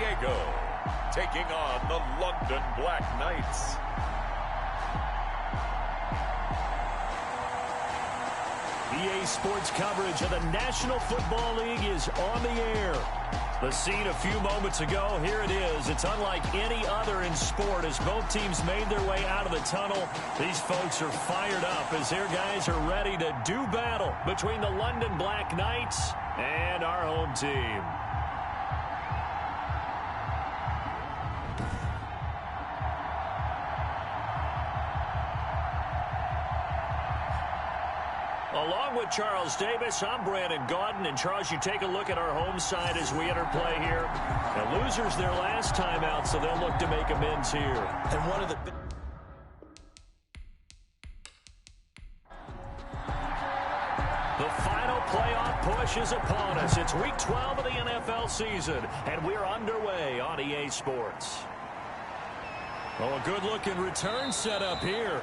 Diego, taking on the London Black Knights. EA Sports coverage of the National Football League is on the air. The scene a few moments ago, here it is. It's unlike any other in sport as both teams made their way out of the tunnel. These folks are fired up as their guys are ready to do battle between the London Black Knights and our home team. Along with Charles Davis, I'm Brandon Gaudin. And Charles, you take a look at our home side as we enter play here. The losers their last time out, so they'll look to make amends here. And one of the final playoff push is upon us. It's week 12 of the NFL season, and we're underway on EA Sports. Oh, a good-looking return set up here.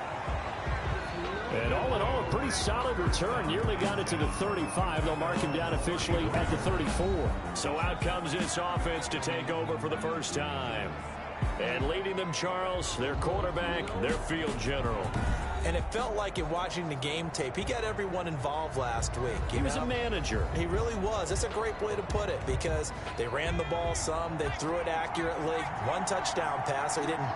And all in all, a pretty solid return. Nearly got it to the 35. They'll mark him down officially at the 34. So out comes this offense to take over for the first time. And leading them, Charles, their quarterback, their field general. And it felt like in watching the game tape, he got everyone involved last week. He was a manager. He really was. That's a great way to put it because they ran the ball some, they threw it accurately. One touchdown pass, so he didn't,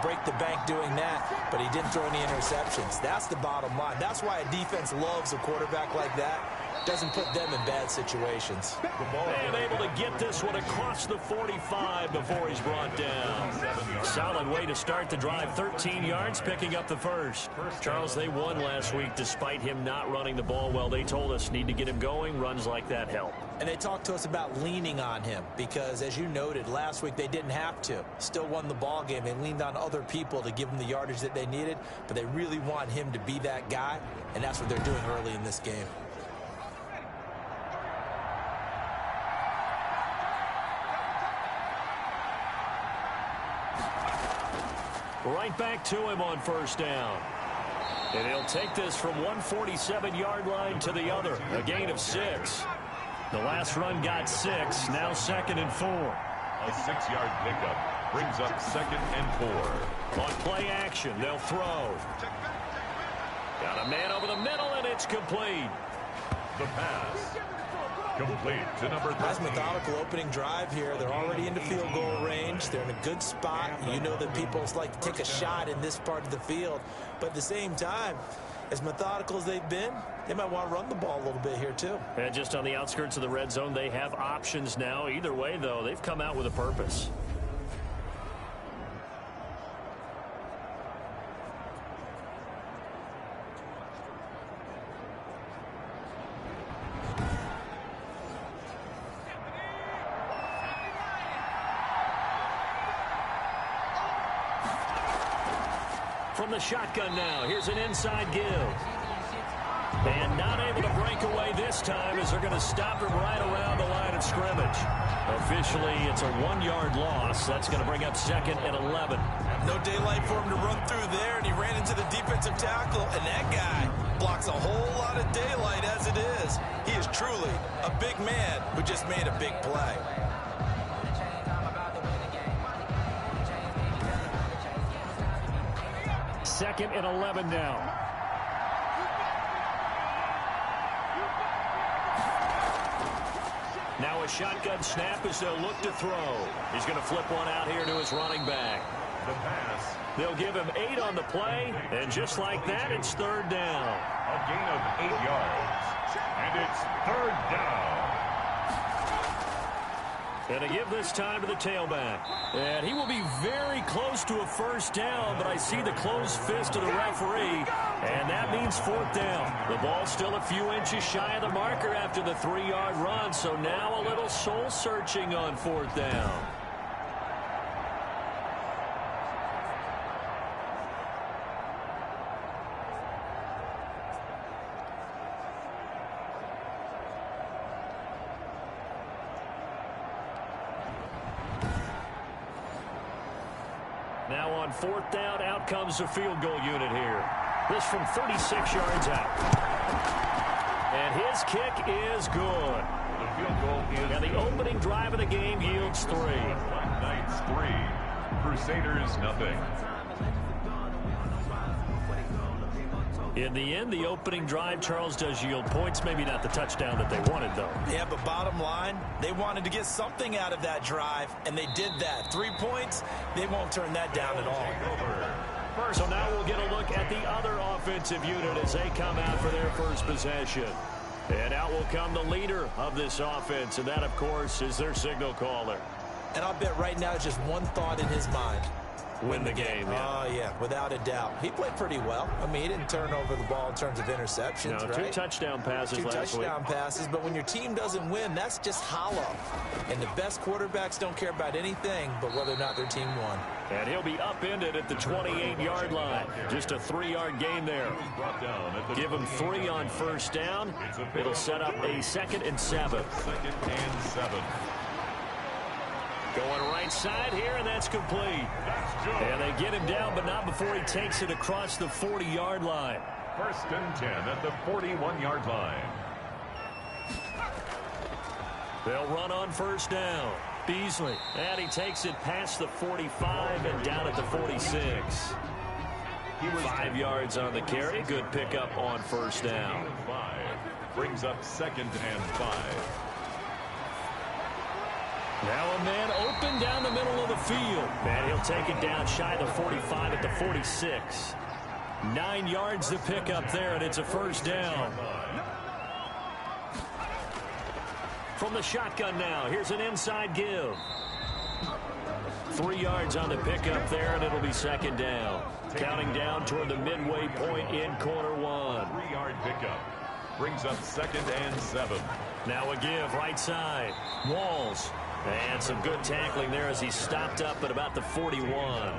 break the bank doing that, but he didn't throw any interceptions. That's the bottom line. That's why a defense loves a quarterback like that. Doesn't put them in bad situations. And able to get this one across the 45 before he's brought down. Solid way to start the drive. 13 yards, picking up the first. Charles, they won last week despite him not running the ball well. They told us need to get him going. Runs like that help. And they talked to us about leaning on him because, as you noted, last week they didn't have to. Still won the ball game. They leaned on other people to give them the yardage that they needed, but they really want him to be that guy, and that's what they're doing early in this game. Right back to him on first down. And he'll take this from 147-yard line to the other. A gain of 6. The last run got 6. Now 2nd and 4. A 6-yard pickup brings up 2nd and 4. On play action, they'll throw. Got a man over the middle, and it's complete. The pass. Complete to number 13. Nice methodical opening drive here. They're already into field goal range. They're in a good spot. You know that people like to take a shot in this part of the field. But at the same time, as methodical as they've been, they might want to run the ball a little bit here too. And just on the outskirts of the red zone, they have options now. Either way, though, they've come out with a purpose. From the shotgun now, here's an inside give. And not able to break away this time as they're going to stop him right around the line of scrimmage. Officially, it's a 1-yard loss. That's going to bring up 2nd and 11. No daylight for him to run through there, and he ran into the defensive tackle, and that guy blocks a whole lot of daylight as it is. He is truly a big man who just made a big play. Second and 11 now. Now a shotgun snap as they'll look to throw. He's going to flip one out here to his running back. The pass. They'll give him 8 on the play, and just like that, it's 3rd down. A gain of 8 yards. And it's 3rd down. And to give this time to the tailback. And he will be very close to a first down, but I see the closed fist of the referee, and that means 4th down. The ball's still a few inches shy of the marker after the 3-yard run, so now a little soul-searching on 4th down. Now on 4th down, out comes the field goal unit here. This from 36 yards out. And his kick is good. The field goal is and the opening drive of the game yields 3. Knights 3, Crusaders nothing. In the end, the opening drive, Charles, does yield points. Maybe not the touchdown that they wanted, though. Yeah, but bottom line, they wanted to get something out of that drive, and they did that. 3 points, they won't turn that down at all. So now we'll get a look at the other offensive unit as they come out for their first possession. And out will come the leader of this offense, and that, of course, is their signal caller. And I'll bet right now it's just one thought in his mind. Win the game. Oh, yeah, without a doubt. He played pretty well. I mean, he didn't turn over the ball in terms of interceptions, no, right? 2 touchdown passes last week. 2 touchdown passes, but when your team doesn't win, that's just hollow. And the best quarterbacks don't care about anything but whether or not their team won. And he'll be upended at the 28-yard line. Just a 3-yard gain there. Give him 3 on first down. It'll set up a 2nd and 7. 2nd and 7. Going right side here, and that's complete. And they get him down, but not before he takes it across the 40-yard line. 1st and 10 at the 41-yard line. They'll run on first down. Beasley, and he takes it past the 45 and down at the 46. 5 yards on the carry. Good pickup on first down. 5 brings up 2nd and 5. Now a man open down the middle of the field. And he'll take it down shy of the 45 at the 46. 9 yards to pick up there, and it's a first down. From the shotgun now, here's an inside give. 3 yards on the pickup there, and it'll be 2nd down. Counting down toward the midway point in quarter 1. 3-yard pickup brings up 2nd and 7. Now a give right side. Walls. And some good tackling there as he stopped up at about the 41.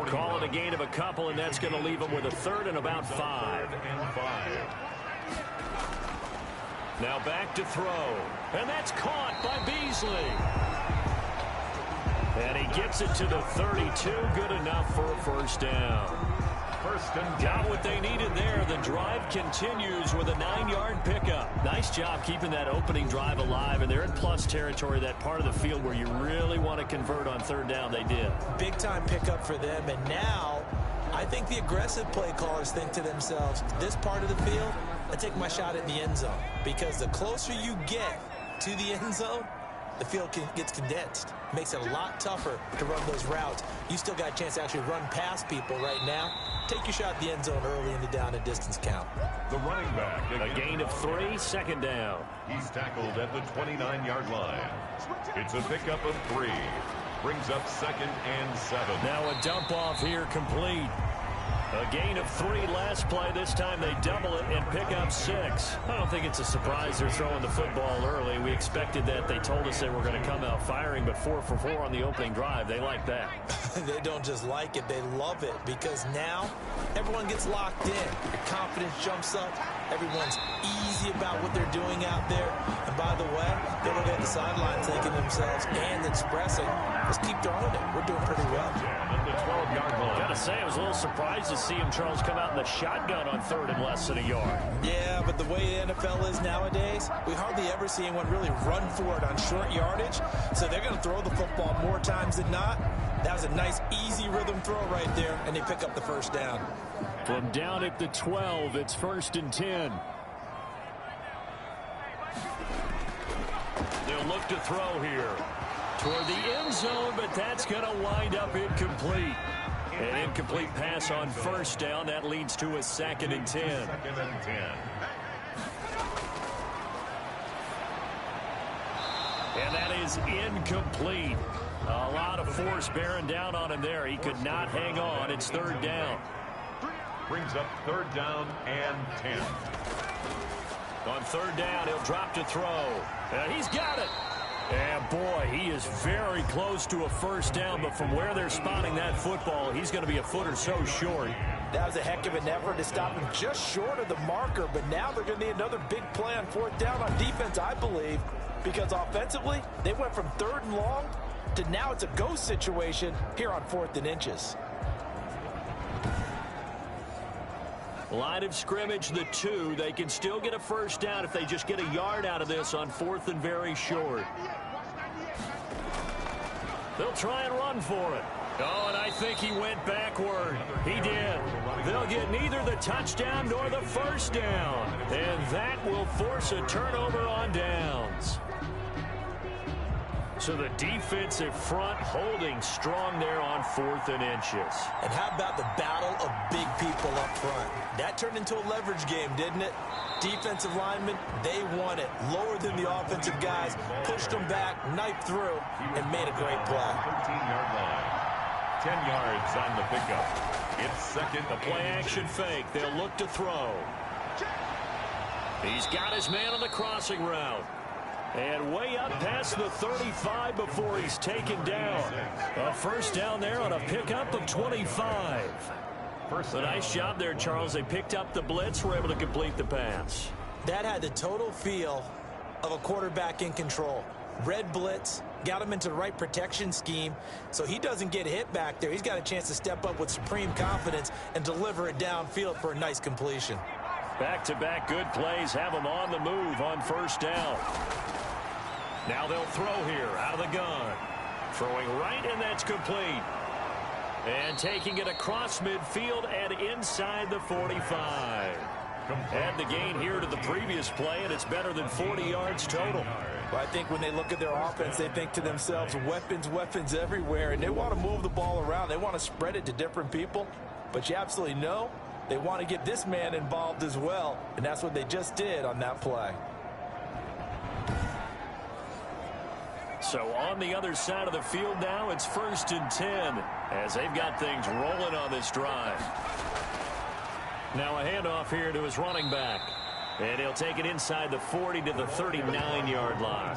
Call it a gain of a couple, and that's going to leave him with a 3rd and about 5. Now back to throw. And that's caught by Beasley. And he gets it to the 32. Good enough for a first down. Got what they needed there. The drive continues with a 9-yard pickup. Nice job keeping that opening drive alive, and they're in plus territory, that part of the field where you really want to convert on 3rd down. They did. Big-time pickup for them, and now I think the aggressive play callers think to themselves, this part of the field, I take my shot at the end zone, because the closer you get to the end zone, the field gets condensed. Makes it a lot tougher to run those routes. You still got a chance to actually run past people right now. Take your shot at the end zone early in the down and distance count. The running back. A gain of 3, 2nd down. He's tackled at the 29-yard line. It's a pickup of 3. Brings up 2nd and 7. Now a dump off here complete. A gain of 3 last play. This time they double it and pick up 6. I don't think it's a surprise they're throwing the football early. We expected that. They told us they were going to come out firing, but 4 for 4 on the opening drive. They like that. They don't just like it, they love it, because now everyone gets locked in. Your confidence jumps up. Everyone's easy about what they're doing out there. And by the way, they look at the sideline thinking to themselves and expressing, let's keep throwing it. We're doing pretty well. At the 12-yard line. Gotta say, I was a little surprised to see him, Charles, come out in the shotgun on 3rd and less than a yard. Yeah, but the way the NFL is nowadays, we hardly ever see anyone really run for it on short yardage. So they're going to throw the football more times than not. That was a nice, easy rhythm throw right there, and they pick up the first down. From down at the 12, it's 1st and 10. They'll look to throw here toward the end zone, but that's going to wind up incomplete. An incomplete pass on first down. That leads to a 2nd and 10. 2nd and 10. And that is incomplete. A lot of force bearing down on him there. He could not hang on. It's 3rd down. Brings up 3rd down and 10. On 3rd down, he'll drop to throw. And he's got it. And boy, he is very close to a first down, but from where they're spotting that football, he's going to be a foot or so short. That was a heck of an effort to stop him just short of the marker, but now they're going to need another big play on 4th down on defense, I believe, because offensively, they went from 3rd and long to now it's a go situation here on 4th and inches. Line of scrimmage, the 2. They can still get a first down if they just get a yard out of this on 4th and very short. They'll try and run for it. Oh, and I think he went backward. He did. They'll get neither the touchdown nor the first down. And that will force a turnover on downs. So the defensive front holding strong there on 4th and inches. And how about the battle of big people up front? That turned into a leverage game, didn't it? Defensive linemen, they won it. Lower than the offensive guys, pushed them back, knifed through, and made a great play. 13-yard line. 10 yards on the pickup. It's second. The play-action fake. They'll look to throw. He's got his man on the crossing route. And way up past the 35 before he's taken down. A first down there on a pickup of 25. A nice job there, Charles. They picked up the blitz, were able to complete the pass. That had the total feel of a quarterback in control. Red blitz, got him into the right protection scheme, so he doesn't get hit back there. He's got a chance to step up with supreme confidence and deliver it downfield for a nice completion. Back-to-back good plays have him on the move on first down. Now they'll throw here out of the gun. Throwing right, and that's complete. And taking it across midfield and inside the 45. Add the gain here to the previous play, and it's better than 40 yards total. Well, I think when they look at their offense, they think to themselves, weapons, weapons everywhere, and they want to move the ball around. They want to spread it to different people, but you absolutely know they want to get this man involved as well, and that's what they just did on that play. So on the other side of the field now, it's 1st and 10 as they've got things rolling on this drive. Now a handoff here to his running back. And he'll take it inside the 40 to the 39-yard line.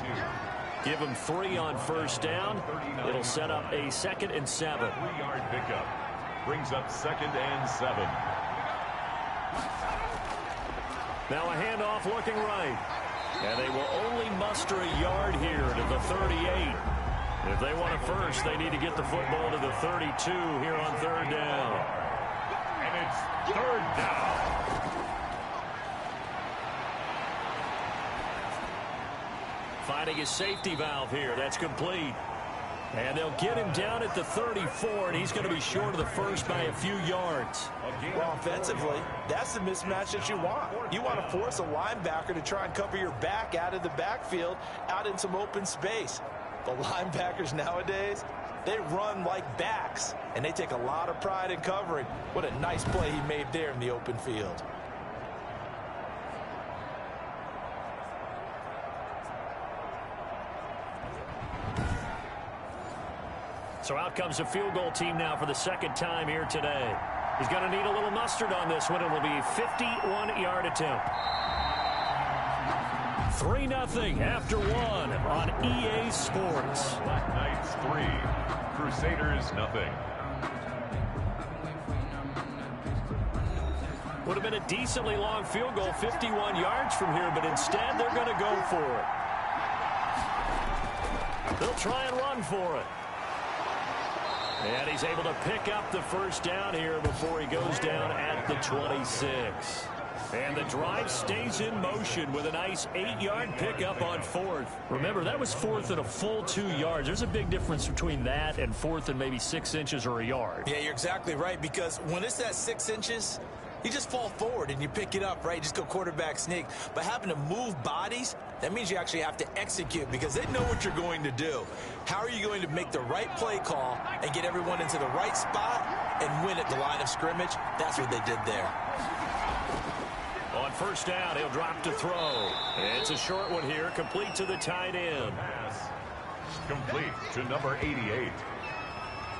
Give him 3 on first down. It'll set up a 2nd and 7. 3-yard pickup. Brings up 2nd and 7. Now a handoff looking right. And they will only muster a yard here to the 38. If they want a first, they need to get the football to the 32 here on 3rd down. And it's 3rd down. Finding his safety valve here. That's complete. And they'll get him down at the 34, and he's going to be short of the first by a few yards. Well, offensively, that's the mismatch that you want. You want to force a linebacker to try and cover your back out of the backfield, out in some open space. The linebackers nowadays, they run like backs, and they take a lot of pride in covering. What a nice play he made there in the open field. So out comes the field goal team now for the 2nd time here today. He's going to need a little mustard on this one. It will be a 51-yard attempt. 3-0 after 1 on EA Sports. Black Knights 3, Crusaders 0. Would have been a decently long field goal, 51 yards from here, but instead they're going to go for it. They'll try and run for it. And he's able to pick up the first down here before he goes down at the 26. And the drive stays in motion with a nice 8-yard pickup on 4th. Remember, that was 4th and a full 2 yards. There's a big difference between that and 4th and maybe 6 inches or a yard. Yeah, you're exactly right, because when it's that 6 inches, you just fall forward and you pick it up, right? Just go quarterback sneak. But having to move bodies, that means you actually have to execute because they know what you're going to do. How are you going to make the right play call and get everyone into the right spot and win at the line of scrimmage? That's what they did there. On first down, he'll drop to throw. It's a short one here, complete to the tight end. Pass complete to number 88.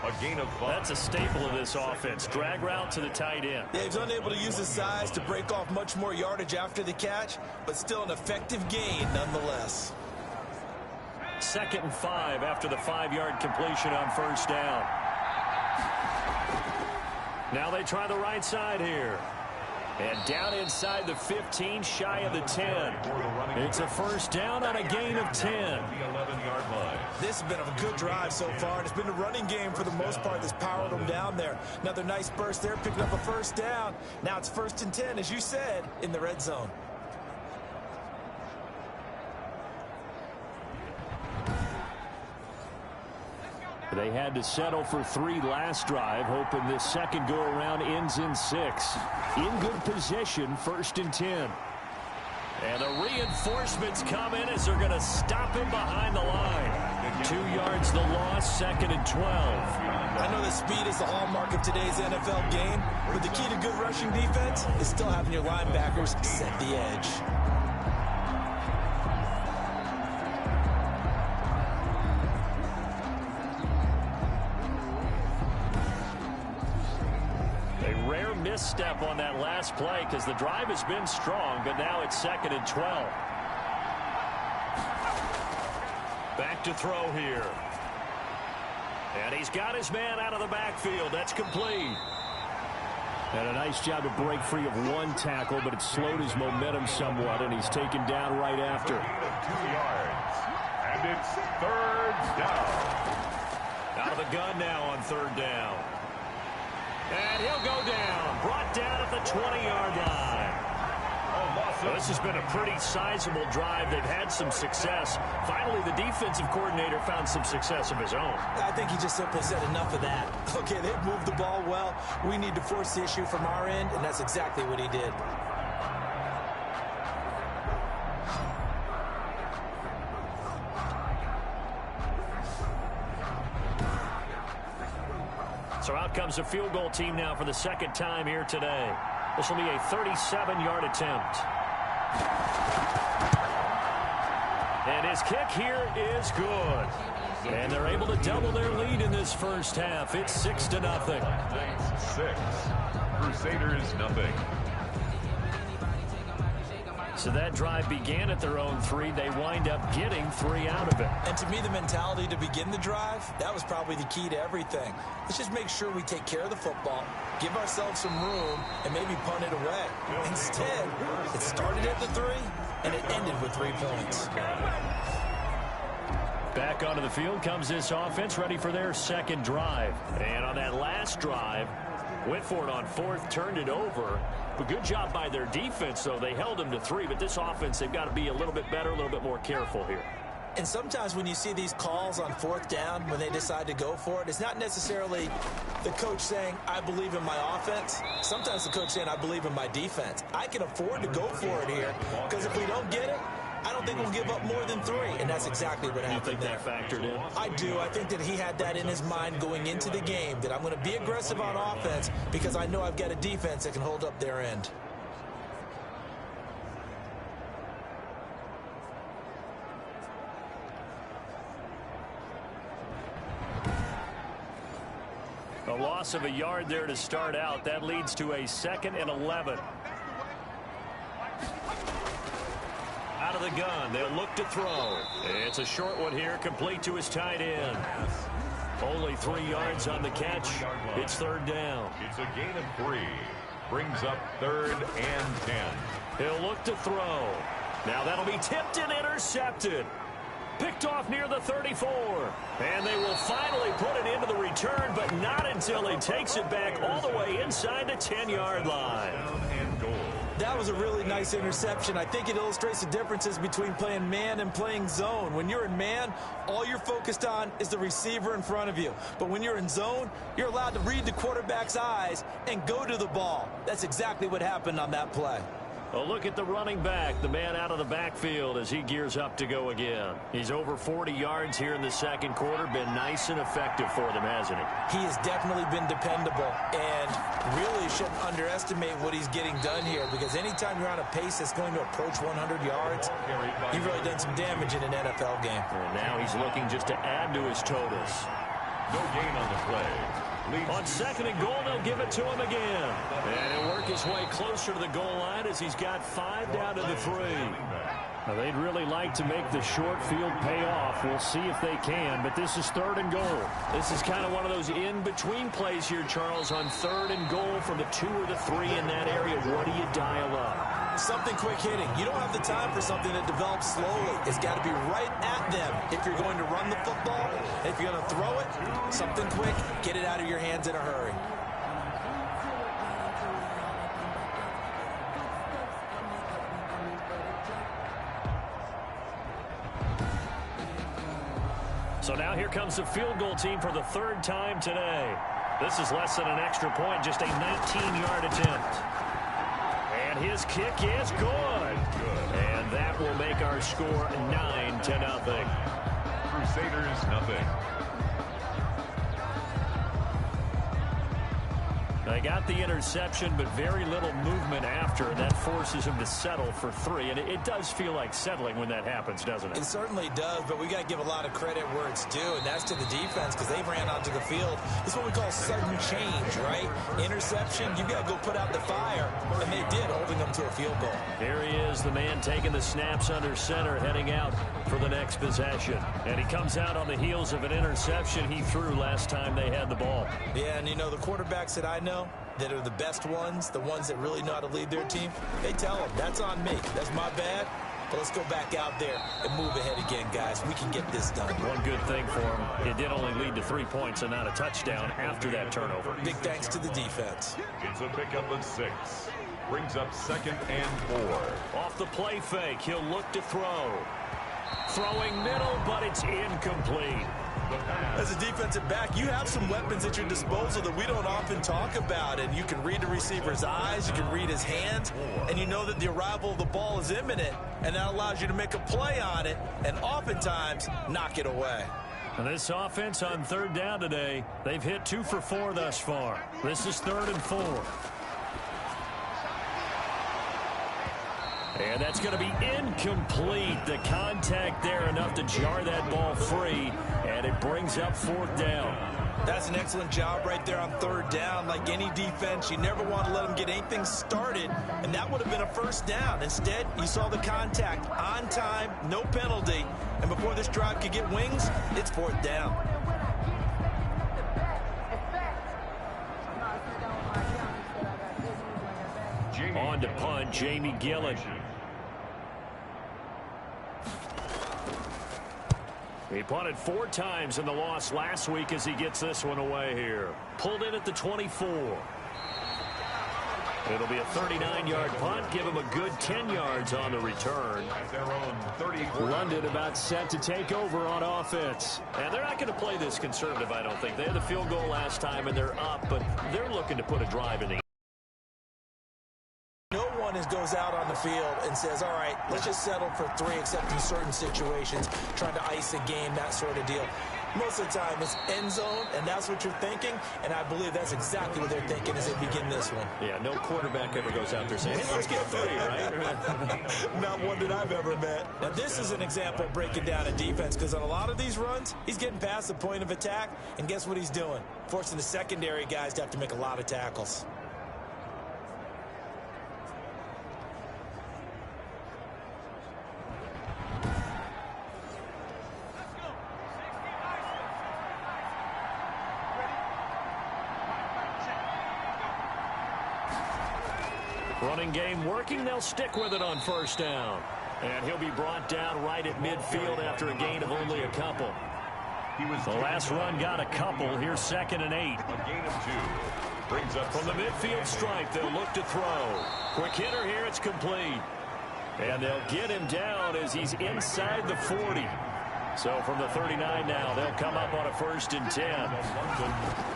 A gain of 5. That's a staple of this offense. Drag route to the tight end. Yeah, he's unable to use his size to break off much more yardage after the catch, but still an effective gain nonetheless. 2nd and 5 after the 5-yard completion on first down. Now they try the right side here. And down inside the 15, shy of the 10. It's a first down on a gain of 10. This has been a good drive so far, and it's been a running game for the most part that's powered them down there. Another nice burst there, picking up a first down. Now it's 1st and 10, as you said, in the red zone. They had to settle for 3 last drive, hoping this second go-around ends in 6. In good position, 1st and 10. And the reinforcements come in as they're going to stop him behind the line. 2 yards the loss, 2nd and 12. I know that speed is the hallmark of today's NFL game, but the key to good rushing defense is still having your linebackers set the edge. Misstep on that last play because the drive has been strong, but now it's 2nd and 12. Back to throw here. And he's got his man out of the backfield. That's complete. And a nice job to break free of 1 tackle, but it slowed his momentum somewhat, and he's taken down right after. 2 yards. And it's 3rd down. Out of the gun now on 3rd down. And he'll go down. Brought down at the 20-yard line. Well, this has been a pretty sizable drive. They've had some success. Finally, the defensive coordinator found some success of his own. I think he just simply said enough of that. Okay, they've moved the ball well. We need to force the issue from our end, and that's exactly what he did. So out comes the field goal team now for the 2nd time here today. This will be a 37-yard attempt. And his kick here is good. And they're able to double their lead in this first half. It's 6-0. 6. Crusaders nothing. So that drive began at their own 3. They wind up getting 3 out of it. And to me, the mentality to begin the drive, that was probably the key to everything. Let's just make sure we take care of the football, give ourselves some room, and maybe punt it away. Instead, it started at the 3, and it ended with 3 points. Back onto the field comes this offense, ready for their 2nd drive. And on that last drive, went for it on 4th, turned it over. But good job by their defense, though. They held them to 3, but this offense, they've got to be a little bit better, a little bit more careful here. And sometimes when you see these calls on 4th down, when they decide to go for it, it's not necessarily the coach saying, I believe in my offense. Sometimes the coach saying, I believe in my defense. I can afford to go for it here, because if we don't get it, I don't think we'll give up more than 3, and that's exactly what happened. You think that factored in? I do. I think that he had that in his mind going into the game, that I'm going to be aggressive on offense because I know I've got a defense that can hold up their end. A loss of a yard there to start out. That leads to a 2nd and 11. Out of the gun, they'll look to throw. It's a short one here, complete to his tight end. Only 3 yards on the catch. It's 3rd down. It's a gain of 3. Brings up 3rd and 10. He'll look to throw. Now that'll be tipped and intercepted. Picked off near the 34. And they will finally put it into the return, but not until he takes it back all the way inside the 10-yard line. That was a really nice interception. I think it illustrates the differences between playing man and playing zone. When you're in man, all you're focused on is the receiver in front of you. But when you're in zone, you're allowed to read the quarterback's eyes and go to the ball. That's exactly what happened on that play. A look at the running back, the man out of the backfield as he gears up to go again. He's over 40 yards here in the 2nd quarter. Been nice and effective for them, hasn't he? He has definitely been dependable, and really shouldn't underestimate what he's getting done here, because anytime you're on a pace that's going to approach 100 yards, you've really done some damage in an NFL game. And now he's looking just to add to his totals. No gain on the play. On 2nd and goal, they'll give it to him again. And he'll work his way closer to the goal line as he's got 5 down to the 3. Now, they'd really like to make the short field pay off. We'll see if they can, but this is 3rd and goal. This is kind of one of those in-between plays here, Charles, on 3rd and goal from the 2 or the 3 in that area. What do you dial up? Something quick hitting. You don't have the time for something that develops slowly. It's got to be right at them if you're going to run the football. If you're going to throw it, something quick, get it out of your hands in a hurry. So now here comes the field goal team for the 3rd time today. This is less than an extra point, just a 19-yard attempt. And his kick is good. And that will make our score 9-0. Crusaders, nothing. They got the interception, but very little movement after, and that forces him to settle for 3. And it does feel like settling when that happens, doesn't it? It certainly does, but we got to give a lot of credit where it's due, and that's to the defense because they ran onto the field. It's what we call sudden change, right? Interception, you got to go put out the fire, and they did, holding them to a field goal. Here he is, the man taking the snaps under center, heading out for the next possession. And he comes out on the heels of an interception he threw last time they had the ball. Yeah, and you know, the quarterbacks that I know that are the best ones, the ones that really know how to lead their team, they tell them, that's on me. That's my bad. But let's go back out there and move ahead again, guys. We can get this done. One good thing for him, it did only lead to 3 points and not a touchdown after that turnover. Big thanks to the defense. It's a pickup of 6. Brings up 2nd and 4. Off the play fake, he'll look to throw. Throwing middle, but it's incomplete. As a defensive back, you have some weapons at your disposal that we don't often talk about, and you can read the receiver's eyes, you can read his hands, and you know that the arrival of the ball is imminent, and that allows you to make a play on it and oftentimes knock it away. And this offense on 3rd down today, they've hit 2 for 4 thus far. This is 3rd and 4. And that's going to be incomplete. The contact there enough to jar that ball free, and it brings up 4th down. That's an excellent job right there on 3rd down. Like any defense, you never want to let them get anything started, and that would have been a 1st down. Instead, you saw the contact on time, no penalty, and before this drive could get wings, it's 4th down. On to punt, Jamie Gillen. He punted 4 times in the loss last week as he gets this one away here. Pulled in at the 24. It'll be a 39-yard punt. Give him a good 10 yards on the return. London about set to take over on offense. And they're not going to play this conservative, I don't think. They had the field goal last time, and they're up, but they're looking to put a drive in the goes out on the field and says, all right, let's just settle for 3, except in certain situations, trying to ice a game, that sort of deal. Most of the time, it's end zone, and that's what you're thinking, and I believe that's exactly what they're thinking as they begin this one. Yeah, no quarterback ever goes out there saying, hey, let's get 3, right? Not one that I've ever met. Now, this is an example of breaking down a defense, because on a lot of these runs, he's getting past the point of attack, and guess what he's doing? Forcing the secondary guys to have to make a lot of tackles. Running game working. They'll stick with it on 1st down. And he'll be brought down right at midfield after a gain of only a couple. The last run got a couple. Here's 2nd and 8. A gain of 2. Brings up from the midfield stripe. They'll look to throw. Quick hitter here. It's complete. And they'll get him down as he's inside the 40. So from the 39 now, they'll come up on a 1st and 10.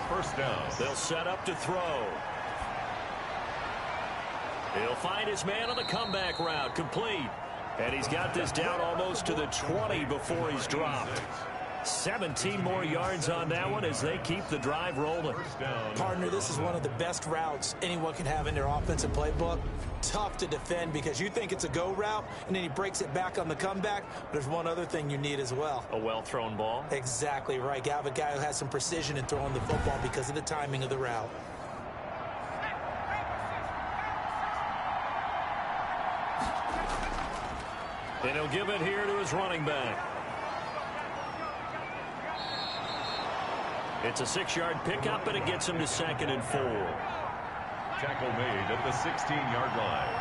1st down. They'll set up to throw. He'll find his man on the comeback route, complete. And he's got this down almost to the 20 before he's dropped. 17 more yards on that one as they keep the drive rolling. Partner, this is one of the best routes anyone can have in their offensive playbook. Tough to defend because you think it's a go route, and then he breaks it back on the comeback. There's one other thing you need as well. A well-thrown ball? Exactly right. You have a guy who has some precision in throwing the football because of the timing of the route. And he'll give it here to his running back. It's a 6-yard pickup, and it gets him to 2nd and 4. Tackle made at the 16-yard line.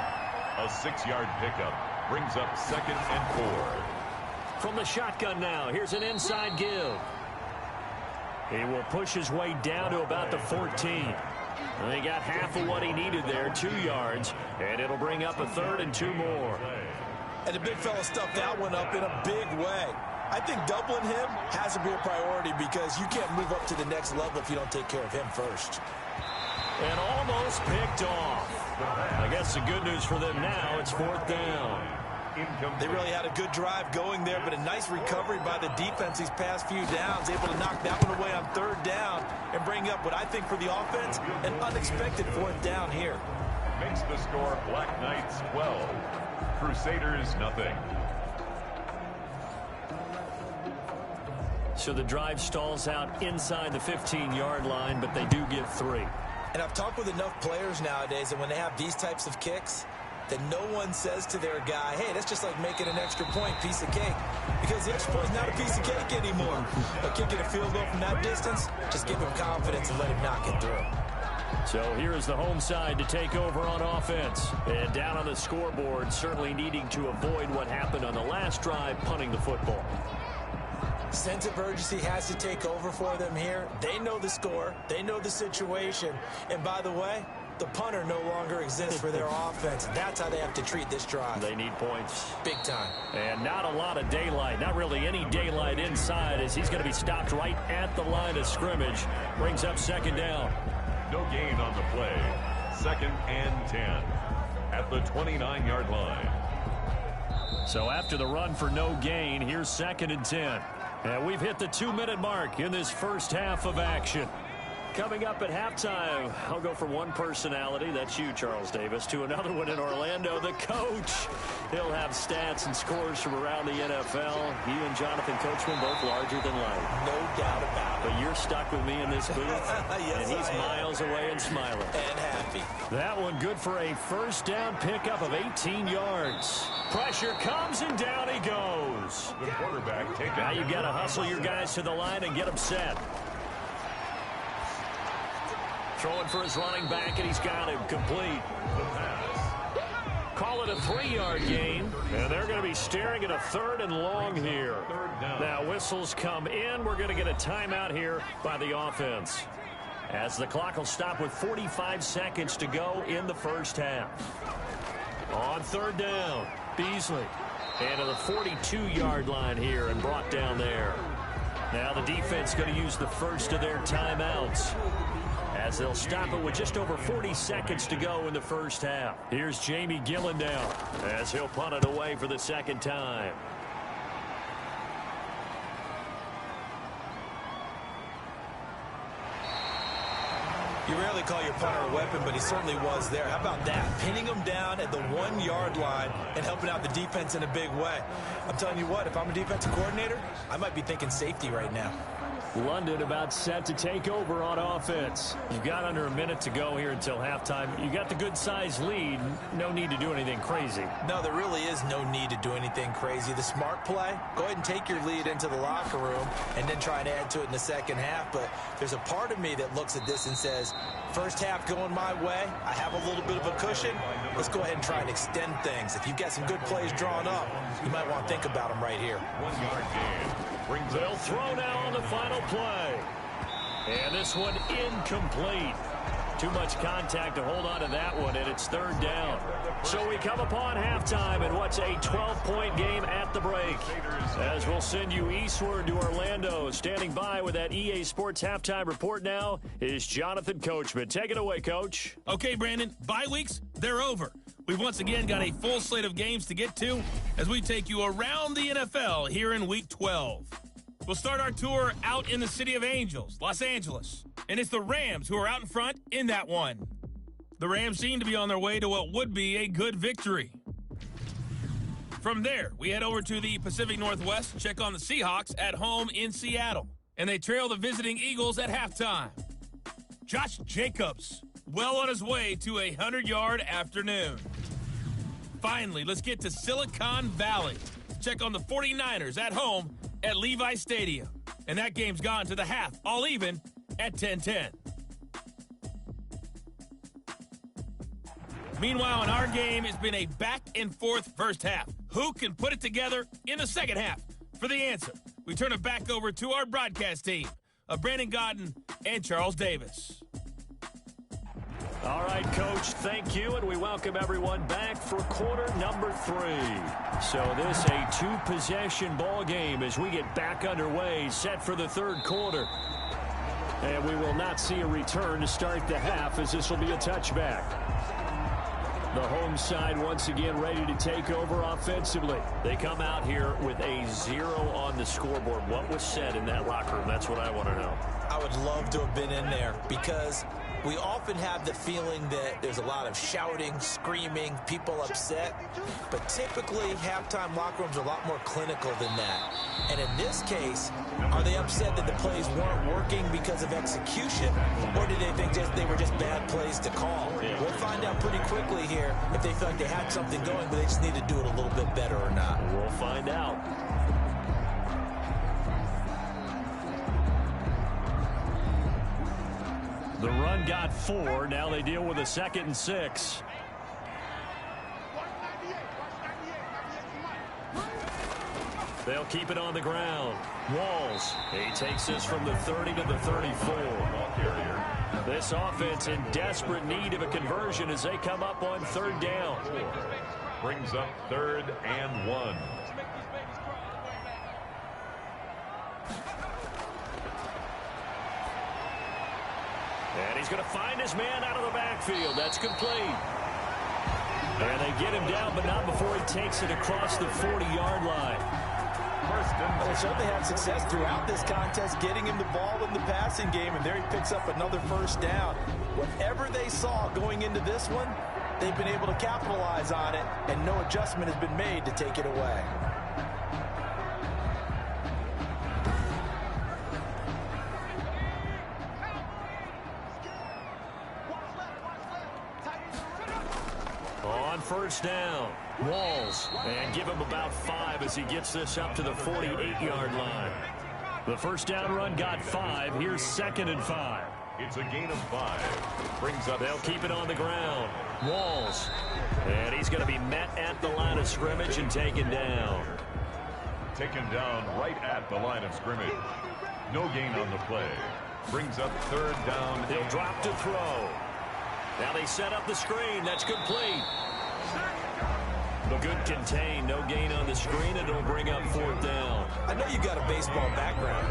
A 6-yard pickup brings up 2nd and 4. From the shotgun now, here's an inside give. He will push his way down to about the 14. And he got half of what he needed there, 2 yards, and it'll bring up a 3rd and 2 more. And the big fella stuffed that one up in a big way. I think doubling him has to be a priority because you can't move up to the next level if you don't take care of him first. And almost picked off. I guess the good news for them now, it's 4th down. They really had a good drive going there, but a nice recovery by the defense these past few downs, able to knock that one away on 3rd down and bring up what I think for the offense, an unexpected 4th down here. Makes the score Black Knights 12, Crusaders nothing. So the drive stalls out inside the 15-yard line, but they do get 3. And I've talked with enough players nowadays that when they have these types of kicks, that no one says to their guy, hey, that's just like making an extra point, piece of cake. Because the extra point's not a piece of cake anymore. But kicking a field goal from that distance, just give him confidence and let him knock it through. So here is the home side to take over on offense. And down on the scoreboard, certainly needing to avoid what happened on the last drive, punting the football. Sense of urgency has to take over for them here. They know the score. They know the situation. And by the way, the punter no longer exists for their offense. That's how they have to treat this drive. They need points. Big time. And not a lot of daylight. Not really any daylight inside as he's going to be stopped right at the line of scrimmage. Brings up 2nd down. No gain on the play. 2nd and 10 at the 29-yard line. So after the run for no gain, here's 2nd and 10. And we've hit the 2-minute mark in this first half of action. Coming up at halftime, I'll go from one personality, that's you, Charles Davis, to another one in Orlando, the coach. He'll have stats and scores from around the NFL. You and Jonathan Coachman both larger than life. No doubt about it. But you're stuck with me in this booth, yes, and he's miles away and smiling. And happy. That one good for a 1st down pickup of 18 yards. Pressure comes, and down he goes. The quarterback taken. Now you've got to hustle your guys to the line and get them set. Throwing for his running back, and he's got him complete. Call it a 3-yard gain, and they're going to be staring at a 3rd and long here. Now whistles come in. We're going to get a timeout here by the offense, as the clock will stop with 45 seconds to go in the first half. On 3rd down, Beasley. And to the 42-yard line here and brought down there. Now the defense going to use the first of their timeouts, as they'll stop it with just over 40 seconds to go in the first half. Here's Jamie Gillen now as he'll punt it away for the 2nd time. You rarely call your punter a weapon, but he certainly was there. How about that? Pinning him down at the 1-yard line and helping out the defense in a big way. I'm telling you what, if I'm a defensive coordinator, I might be thinking safety right now. London about set to take over on offense. You've got under a minute to go here until halftime. You got the good-sized lead. No need to do anything crazy. No, there really is no need to do anything crazy. The smart play, go ahead and take your lead into the locker room and then try and add to it in the second half. But there's a part of me that looks at this and says, first half going my way, I have a little bit of a cushion. Let's go ahead and try and extend things. If you've got some good plays drawn up, you might want to think about them right here. 1-yard gain. They'll throw now on the final play. And this one incomplete. Too much contact to hold on to that one, and it's 3rd down. So we come upon halftime in what's a 12-point game at the break. As we'll send you eastward to Orlando. Standing by with that EA Sports halftime report now is Jonathan Coachman. Take it away, Coach. Okay, Brandon, bye weeks, they're over. We've once again got a full slate of games to get to as we take you around the NFL here in Week 12. We'll start our tour out in the City of Angels, Los Angeles. And it's the Rams who are out in front in that one. The Rams seem to be on their way to what would be a good victory. From there, we head over to the Pacific Northwest to check on the Seahawks at home in Seattle. And they trail the visiting Eagles at halftime. Josh Jacobs, well on his way to a 100-yard afternoon. Finally, let's get to Silicon Valley. Check on the 49ers at home at Levi Stadium. And that game's gone to the half, all even at 10-10. Meanwhile, in our game, it's been a back-and-forth first half. Who can put it together in the second half? For the answer, we turn it back over to our broadcast team of Brandon Godden and Charles Davis. All right, Coach, thank you, and we welcome everyone back for quarter number 3. So this a two-possession ball game as we get back underway, set for the third quarter. And we will not see a return to start the half, as this will be a touchback. The home side once again ready to take over offensively. They come out here with a 0 on the scoreboard. What was said in that locker room? That's what I want to know. I would love to have been in there because we often have the feeling that there's a lot of shouting, screaming, people upset. But typically, halftime locker rooms are a lot more clinical than that. And in this case, are they upset that the plays weren't working because of execution? Or did they think they were just bad plays to call? We'll find out pretty quickly here if they feel like they had something going, but they just need to do it a little bit better or not. We'll find out. The run got 4. Now they deal with a 2nd and 6. They'll keep it on the ground. Walls. He takes this from the 30 to the 34. This offense in desperate need of a conversion as they come up on 3rd down. Brings up 3rd and 1. And he's going to find his man out of the backfield. That's complete. And they get him down, but not before he takes it across the 40-yard line. They certainly had success throughout this contest, getting him the ball in the passing game, and there he picks up another 1st down. Whatever they saw going into this one, they've been able to capitalize on it, and no adjustment has been made to take it away. On 1st down, Walls, and give him about 5 as he gets this up to the 48-yard line. The 1st down run got 5. Here's 2nd and 5. It's a gain of 5. Brings up. They'll keep it on the ground. Walls, and he's going to be met at the line of scrimmage and taken down. Taken down right at the line of scrimmage. No gain on the play. Brings up 3rd down. They'll drop to throw. Now they set up the screen. That's complete. The good contain. No gain on the screen, and it'll bring up 4th down. I know you got a baseball background,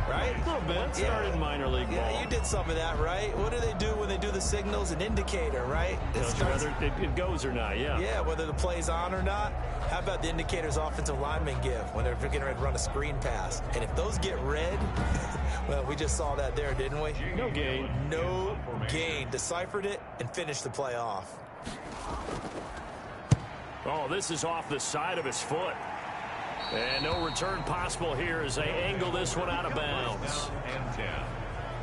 right? A little bit. Started in minor league ball. Yeah, you did some of that, right? What do they do when they do the signals? An indicator, right? Whether it goes or not, yeah. Yeah, whether the play's on or not. How about the indicators offensive linemen give when they're getting ready to run a screen pass? And if those get red, well, we just saw that there, didn't we? No gain. No gain. Deciphered it and finished the play off. Oh, this is off the side of his foot. And no return possible here as they angle this one out of bounds. And 10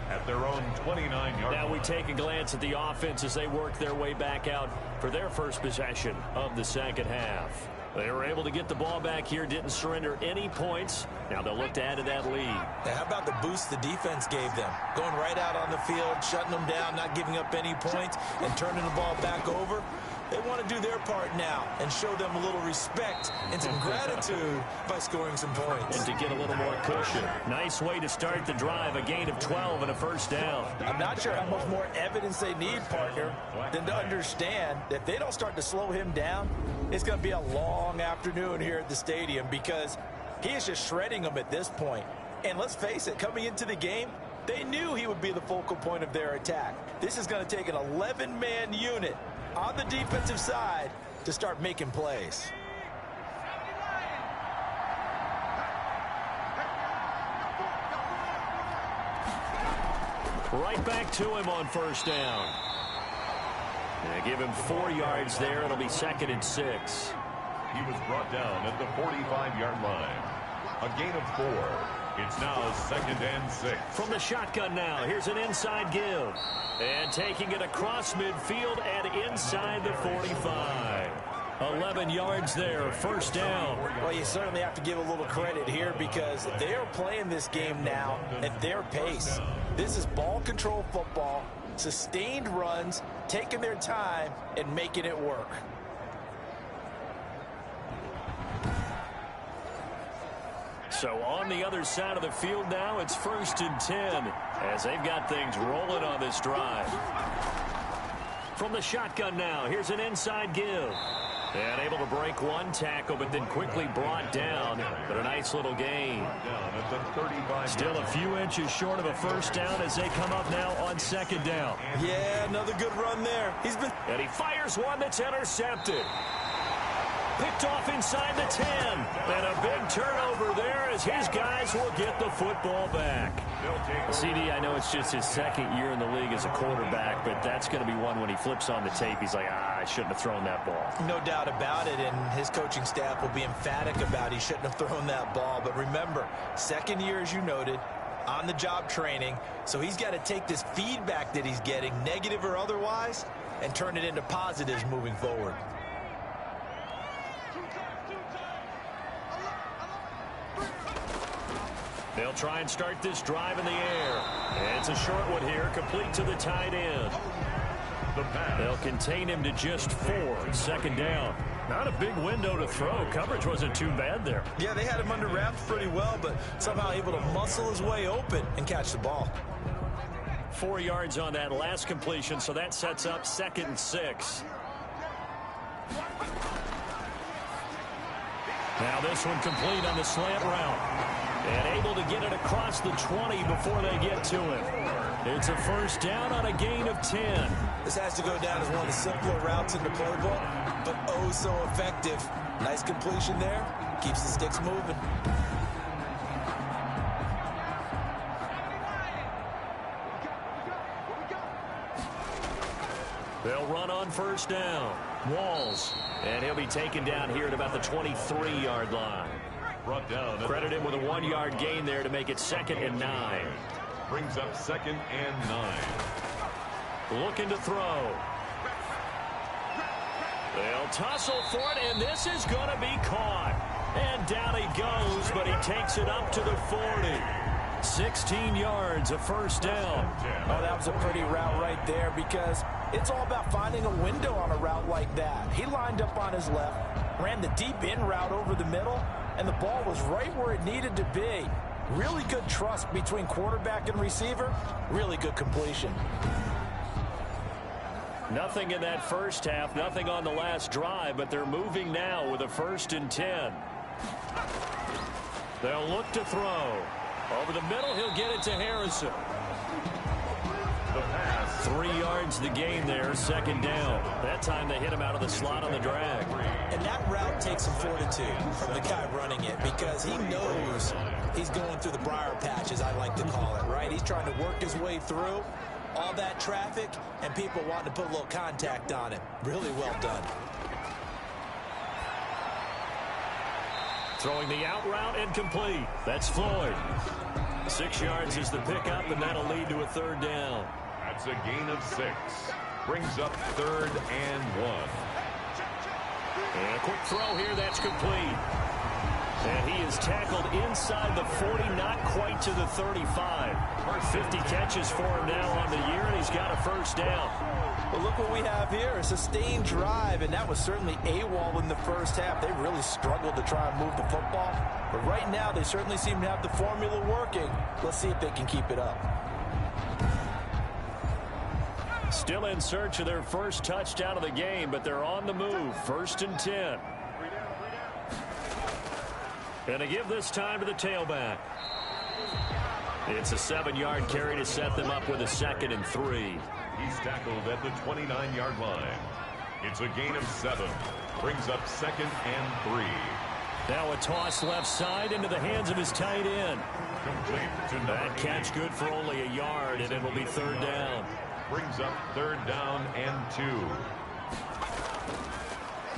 at their own 29-yard line. Now we take a glance at the offense as they work their way back out for their first possession of the second half. They were able to get the ball back here, didn't surrender any points. Now they'll look to add to that lead. Now, how about the boost the defense gave them? Going right out on the field, shutting them down, not giving up any points, and turning the ball back over. They want to do their part now and show them a little respect and some gratitude by scoring some points. And to get a little more cushion. Nice way to start the drive, a gain of 12 and a 1st down. I'm not sure how much more evidence they need, partner, than to understand that if they don't start to slow him down, it's going to be a long afternoon here at the stadium because he is just shredding them at this point. And let's face it, coming into the game, they knew he would be the focal point of their attack. This is going to take an 11-man unit on the defensive side to start making plays. Right back to him on 1st down. And give him 4 yards there. It'll be 2nd and 6. He was brought down at the 45-yard line. A gain of 4. It's now 2nd and 6. From the shotgun now, here's an inside give. And taking it across midfield and inside the 45. 11 yards there, first down. Well, you certainly have to give a little credit here because they are playing this game now at their pace. This is ball control football, sustained runs, taking their time and making it work. So on the other side of the field now, it's 1st and 10 as they've got things rolling on this drive. From the shotgun now, here's an inside give. And able to break one tackle, but then quickly brought down. But a nice little gain. Still a few inches short of a first down as they come up now on 2nd down. Yeah, another good run there. And he fires one that's intercepted. Picked off inside the 10. And a big turnover there as his guys will get the football back. CD, I know it's just his 2nd year in the league as a quarterback, but that's going to be one when he flips on the tape, he's like, I shouldn't have thrown that ball. No doubt about it, and his coaching staff will be emphatic about he shouldn't have thrown that ball. But remember, 2nd year, as you noted, on-the-job training, so he's got to take this feedback that he's getting, negative or otherwise, and turn it into positives moving forward. They'll try and start this drive in the air. And it's a short one here, complete to the tight end. They'll contain him to just 4, 2nd down. Not a big window to throw. Coverage wasn't too bad there. Yeah, they had him under wraps pretty well, but somehow able to muscle his way open and catch the ball. 4 yards on that last completion, so that sets up 2nd and 6. Now this one complete on the slant route. And able to get it across the 20 before they get to him. It's a first down on a gain of 10. This has to go down as one of the simpler routes in the playbook, but oh so effective. Nice completion there. Keeps the sticks moving. They'll run on first down. Walls. And he'll be taken down here at about the 23-yard line. Brought down. Credit him with a 1-yard gain there to make it 2nd and 9. Brings up 2nd and 9. Looking to throw. They'll tussle for it, and this is going to be caught. And down he goes, but he takes it up to the 40. 16 yards, a first down. Oh, that was a pretty route right there because it's all about finding a window on a route like that. He lined up on his left, ran the deep in route over the middle, and the ball was right where it needed to be. Really good trust between quarterback and receiver. Really good completion. Nothing in that first half, nothing on the last drive, but they're moving now with a 1st and 10. They'll look to throw. Over the middle, he'll get it to Harrison. The pass. 3 yards the gain there, 2nd down. That time they hit him out of the slot on the drag. And that route takes some fortitude from the guy running it because he knows he's going through the briar patch, as I like to call it, right? He's trying to work his way through all that traffic and people wanting to put a little contact on him. Really well done. Throwing the out route incomplete. That's Floyd. 6 yards is the pickup, and that'll lead to a 3rd down. That's a gain of 6. Brings up 3rd and 1. And a quick throw here, that's complete. And he is tackled inside the 40, not quite to the 35. 50 catches for him now on the year, and he's got a first down. Well, look what we have here, a sustained drive, and that was certainly AWOL in the first half. They really struggled to try and move the football. But right now, they certainly seem to have the formula working. Let's see if they can keep it up. Still in search of their first touchdown of the game, but they're on the move. 1st and 10. And to give this time to the tailback. It's a 7-yard carry to set them up with a 2nd and 3. He's tackled at the 29-yard line. It's a gain of 7. Brings up 2nd and 3. Now a toss left side into the hands of his tight end. Complete to That catch good for only a yard, and it will be 3rd down. Brings up 3rd down and 2.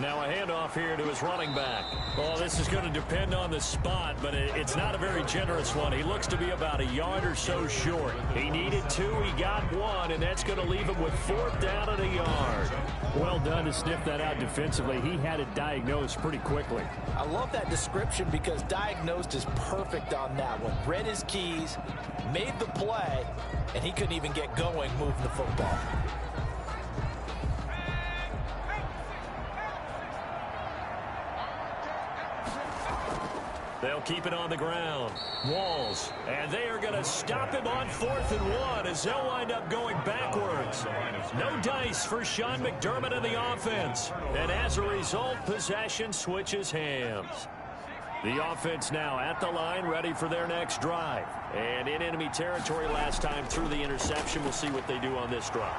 Now a handoff here to his running back. Well, this is going to depend on the spot, but it's not a very generous one. He looks to be about a yard or so short. He needed 2, he got 1, and that's going to leave him with 4th down and a yard. Well done to sniff that out defensively. He had it diagnosed pretty quickly. I love that description because diagnosed is perfect on that one. Read his keys, made the play, and he couldn't even get going moving the football. They'll keep it on the ground. Walls. And they are going to stop him on 4th and 1 as they'll wind up going backwards. No dice for Sean McDermott and the offense. And as a result, possession switches hands. The offense now at the line, ready for their next drive. And in enemy territory last time through the interception. We'll see what they do on this drive.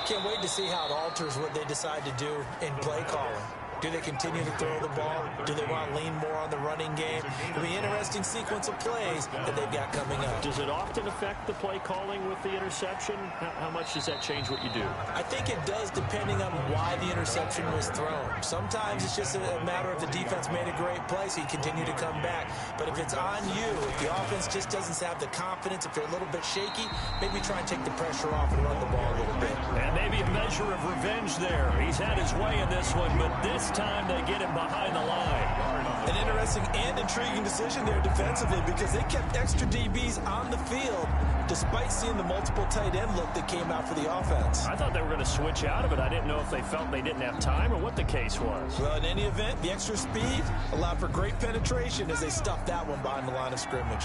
Can't wait to see how it alters what they decide to do in play calling. Do they continue to throw the ball? Do they want to lean more on the running game? It'll be an interesting sequence of plays that they've got coming up. Does it often affect the play calling with the interception? How much does that change what you do? I think it does depending on why the interception was thrown. Sometimes it's just a matter of the defense made a great play, so you continue to come back. But if it's on you, if the offense just doesn't have the confidence, if they're a little bit shaky, maybe try and take the pressure off and run the ball a little bit. And maybe a measure of revenge there. He's had his way in this one, but this time they get him behind the line. An interesting and intriguing decision there defensively because they kept extra DBs on the field despite seeing the multiple tight end look that came out for the offense. I thought they were going to switch out of it. I didn't know if they felt they didn't have time or what the case was. Well, in any event, the extra speed allowed for great penetration as they stuffed that one behind the line of scrimmage.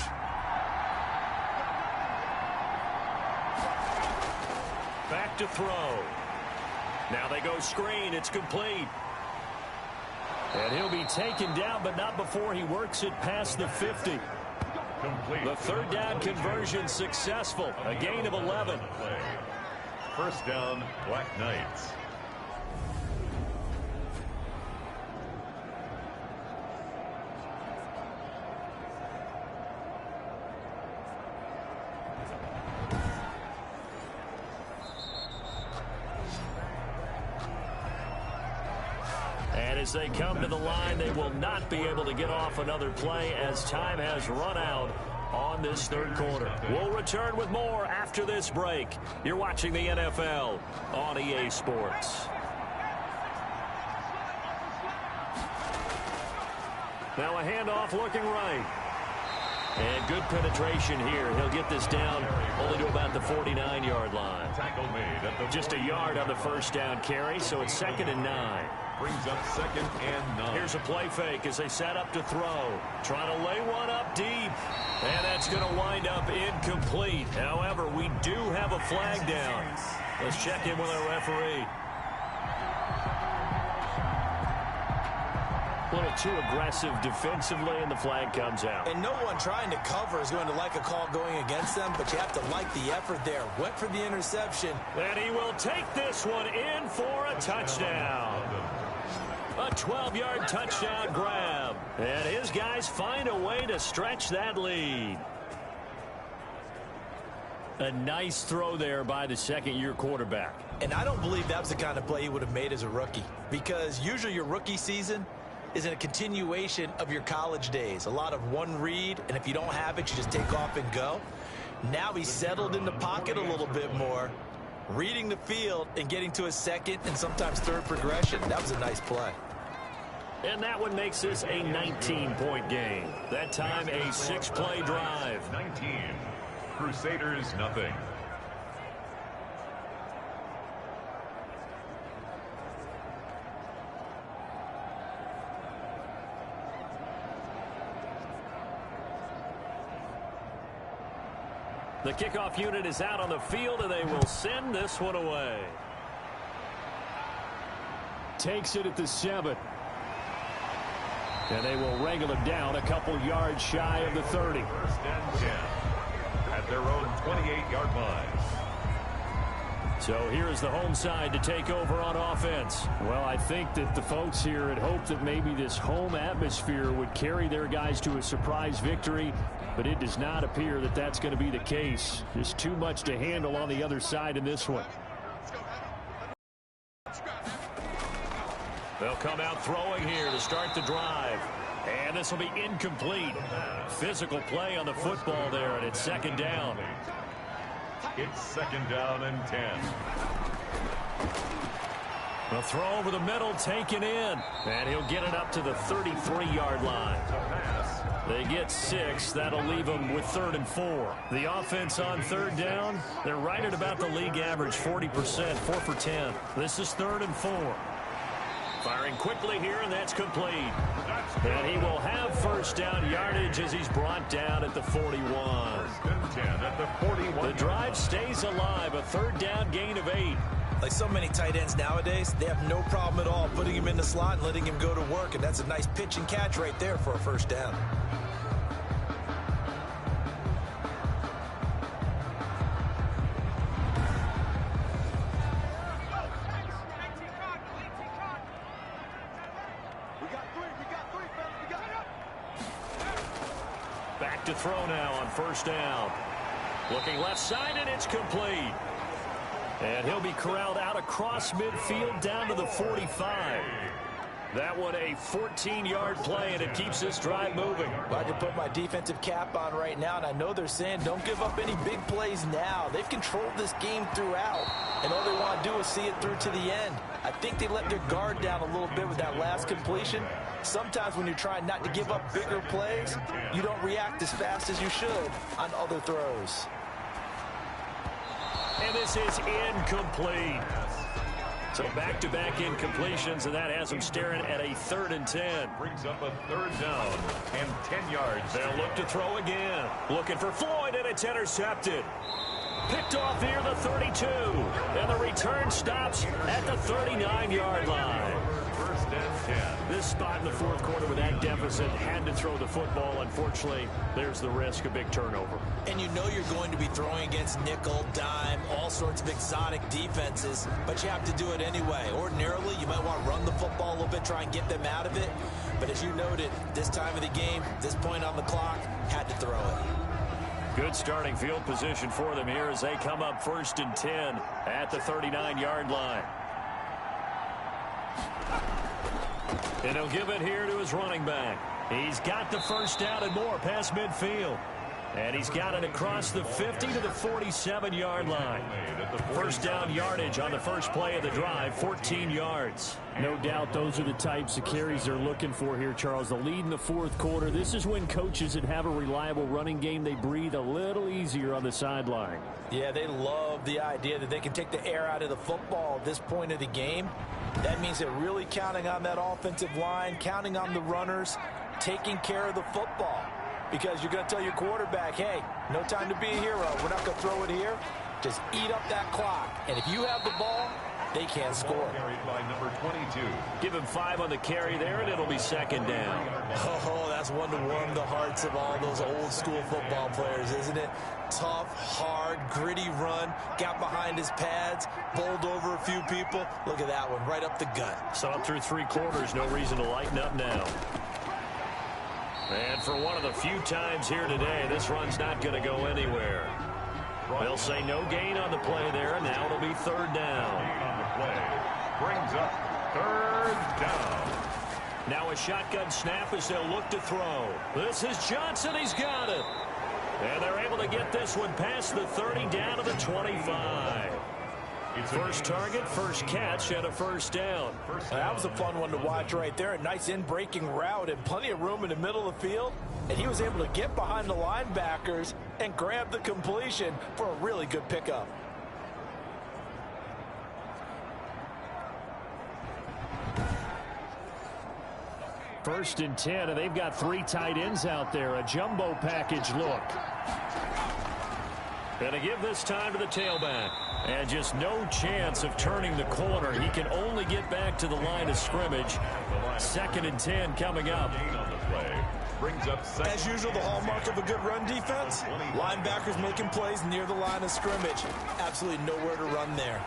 Back to throw. Now they go screen. It's complete. And he'll be taken down, but not before he works it past the 50. Complete. The 3rd down conversion successful. A gain of 11. 1st down, Black Knights. As they come to the line, they will not be able to get off another play as time has run out on this 3rd quarter. We'll return with more after this break. You're watching the NFL on EA Sports. Now a handoff looking right. And good penetration here. He'll get this down only to about the 49-yard line. Tackle made at the Just a yard on the 1st down carry, so it's 2nd and 9. Brings up 2nd and 9. Here's a play fake as they set up to throw. Trying to lay one up deep. And that's going to wind up incomplete. However, we do have a flag down. Let's check in with our referee. A little too aggressive defensively, and the flag comes out. And no one trying to cover is going to like a call going against them, but you have to like the effort there. Went for the interception. And he will take this one in for a touchdown. A 12-yard touchdown grab. And his guys find a way to stretch that lead. A nice throw there by the 2nd-year quarterback. And I don't believe that was the kind of play he would have made as a rookie, because usually your rookie season is a continuation of your college days. A lot of one read, and if you don't have it, you just take off and go. Now he's settled in the pocket a little bit more, reading the field and getting to his 2nd and sometimes 3rd progression. That was a nice play. And that one makes this a 19-point game. That time a 6-play drive. 19. Crusaders, nothing. The kickoff unit is out on the field, and they will send this one away. Takes it at the 7. And they will wrangle him down a couple yards shy of the 30. 1st and 10 at their own 28-yard line. So here's the home side to take over on offense. Well, I think that the folks here had hoped that maybe this home atmosphere would carry their guys to a surprise victory, but it does not appear that that's going to be the case. Just too much to handle on the other side in this one. They'll come out throwing here to start the drive. And this will be incomplete. Physical play on the football there, and it's second down. It's second down and 10. The throw over the middle, taken in. And he'll get it up to the 33-yard line. They get 6. That'll leave them with 3rd and 4. The offense on 3rd down, they're right at about the league average, 40%, 4 for 10. This is 3rd and 4. Firing quickly here, and that's complete. And he will have first down yardage as he's brought down at the 41. First and 10 at the 41. The drive stays alive, a 3rd down gain of 8. Like so many tight ends nowadays, they have no problem at all putting him in the slot and letting him go to work, and that's a nice pitch and catch right there for a first down. Back to throw now on first down. Looking left side, and it's complete. And he'll be corralled out across midfield down to the 45. That one a 14-yard play, and it keeps this drive moving. I can put my defensive cap on right now, and I know they're saying don't give up any big plays now. They've controlled this game throughout, and all they want to do is see it through to the end. I think they let their guard down a little bit with that last completion. Sometimes when you're trying not to give up bigger plays, you don't react as fast as you should on other throws. And this is incomplete. So back-to-back incompletions, and that has them staring at a 3rd and 10. Brings up a 3rd down and 10 yards. They'll look to throw again. Looking for Floyd, and it's intercepted. Picked off here, the 32. And the return stops at the 39-yard line. First and 10. This spot in the 4th quarter with that deficit had to throw the football. Unfortunately, there's the risk of big turnover. And you know you're going to be throwing against nickel, dime, all sorts of exotic defenses, but you have to do it anyway. Ordinarily, you might want to run the football a little bit, try and get them out of it. But as you noted, this time of the game, this point on the clock, had to throw it. Good starting field position for them here as they come up 1st and 10 at the 39-yard line. And he'll give it here to his running back. He's got the first down and more past midfield. And he's got it across the 50 to the 47-yard line. First down yardage on the first play of the drive, 14 yards. No doubt those are the types of carries they're looking for here, Charles. The lead in the 4th quarter. This is when coaches that have a reliable running game, they breathe a little easier on the sideline. Yeah, they love the idea that they can take the air out of the football at this point of the game. That means they're really counting on that offensive line, counting on the runners, taking care of the football. Because you're going to tell your quarterback, hey, no time to be a hero. We're not going to throw it here. Just eat up that clock. And if you have the ball, they can't score. Carried by number 22. Give him 5 on the carry there, and it'll be second down. Oh, that's one to warm the hearts of all those old school football players, isn't it? Tough, hard, gritty run. Got behind his pads, bowled over a few people. Look at that one, right up the gut. So up through 3 quarters, no reason to lighten up now. And for one of the few times here today, this run's not going to go anywhere. They'll say no gain on the play there, and now it'll be 3rd down. On the play. Brings up 3rd down. Now a shotgun snap as they'll look to throw. This is Johnson. He's got it. And they're able to get this one past the 30 down to the 25. First target, first catch, and a first down. That was a fun one to watch right there. A nice in-breaking route and plenty of room in the middle of the field. And he was able to get behind the linebackers and grab the completion for a really good pickup. First and 10, and they've got 3 tight ends out there. A jumbo package look. And to give this time to the tailback. And just no chance of turning the corner. He can only get back to the line of scrimmage. 2nd and 10 coming up. As usual, the hallmark of a good run defense, linebackers making plays near the line of scrimmage. Absolutely nowhere to run there.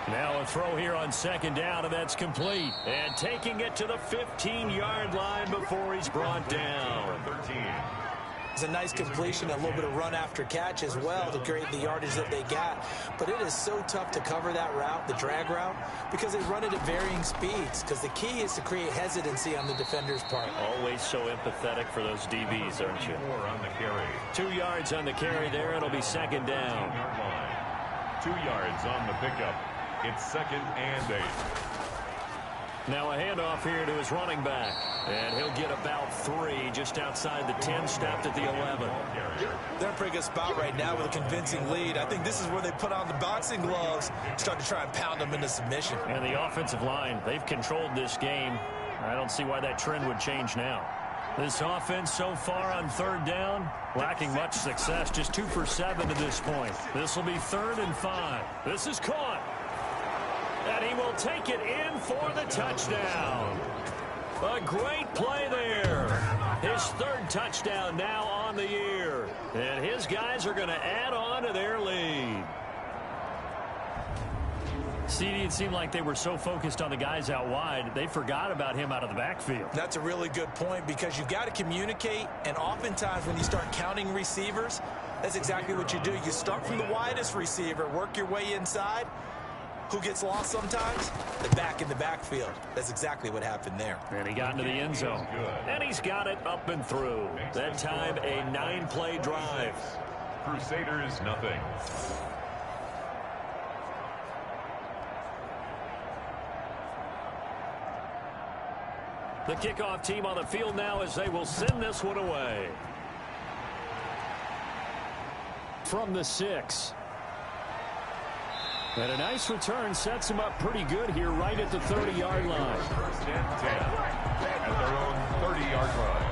Now a throw here on 2nd down, and that's complete. And taking it to the 15-yard line before he's brought down. It's a nice completion, a little bit of run after catch as well to create the yardage that they got. But it is so tough to cover that route, the drag route, because they run it at varying speeds. Because the key is to create hesitancy on the defender's part. Always so empathetic for those DBs, aren't you? 4 on the carry. 2 yards on the carry there. It'll be second down. 2 yards on the pickup. It's 2nd and 8. Now a handoff here to his running back. And he'll get about 3 just outside the 10, stopped at the 11. They're in a pretty good spot right now with a convincing lead. I think this is where they put on the boxing gloves, start to try and pound them into submission. And the offensive line, they've controlled this game. I don't see why that trend would change now. This offense so far on 3rd down, lacking much success, just 2 for 7 to this point. This will be 3rd and 5. This is caught. And he will take it in for the touchdown. A great play there. His 3rd touchdown now on the year. And his guys are going to add on to their lead. CD, it seemed like they were so focused on the guys out wide, they forgot about him out of the backfield. That's a really good point because you've got to communicate, and oftentimes when you start counting receivers, that's exactly what you do. You start from the widest receiver, work your way inside. Who gets lost sometimes? The back in the backfield. That's exactly what happened there. And he got into the end zone. And he's got it up and through. That time, a 9-play drive. Crusaders, nothing. The kickoff team on the field now as they will send this one away. From the 6. And a nice return sets him up pretty good here right at the 30-yard line. 1st and 10 at their own 30-yard line.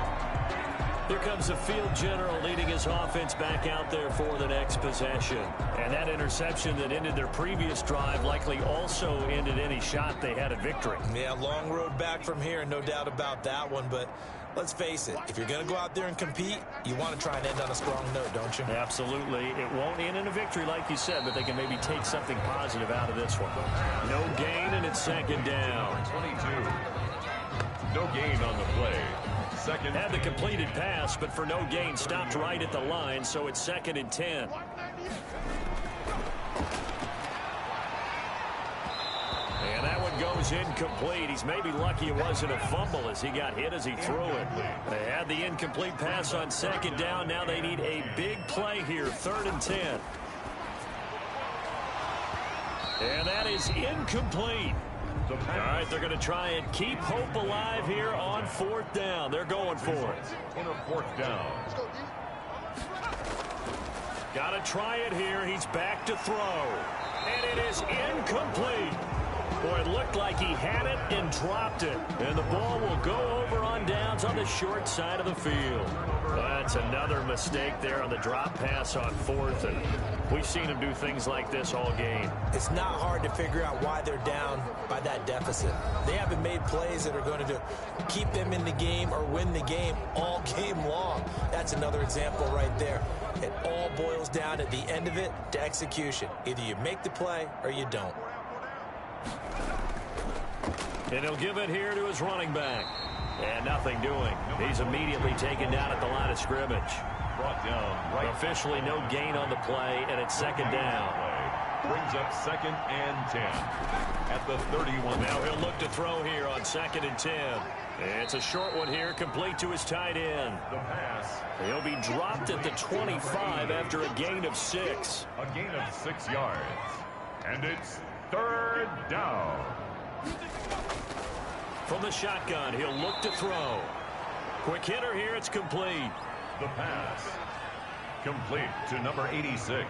Here comes the field general leading his offense back out there for the next possession. And that interception that ended their previous drive likely also ended any shot they had at victory. Yeah, long road back from here, no doubt about that one. But let's face it, if you're going to go out there and compete, you want to try and end on a strong note, don't you? Absolutely. It won't end in a victory like you said, but they can maybe take something positive out of this one. No gain, and it's 2nd down. 22. No gain on the play. 2nd. Had the completed pass, but for no gain, stopped right at the line, so it's 2nd and 10. And that one goes incomplete. He's maybe lucky it wasn't a fumble as he got hit as he threw it. They had the incomplete pass on 2nd down. Now they need a big play here, 3rd and 10. And that is incomplete. All right, they're going to try and keep hope alive here on 4th down. They're going for it. On a 4th down. Got to try it here. He's back to throw. And it is incomplete. Boy, it looked like he had it and dropped it. And the ball will go over on downs on the short side of the field. That's another mistake there on the drop pass on 4th. And we've seen him do things like this all game. It's not hard to figure out why they're down by that deficit. They haven't made plays that are going to keep them in the game or win the game all game long. That's another example right there. It all boils down at the end of it to execution. Either you make the play or you don't. And he'll give it here to his running back. And nothing doing. He's immediately taken down at the line of scrimmage. Brought down right. Officially no gain on the play, and it's 2nd down. Brings up 2nd and 10 at the 31. Now he'll look to throw here on 2nd and 10. It's a short one here, complete to his tight end. The pass. He'll be dropped at the 25 after a gain of 6. A gain of 6 yards. And it's 3rd down. From the shotgun, he'll look to throw. Quick hitter here, it's complete. The pass. Complete to number 86.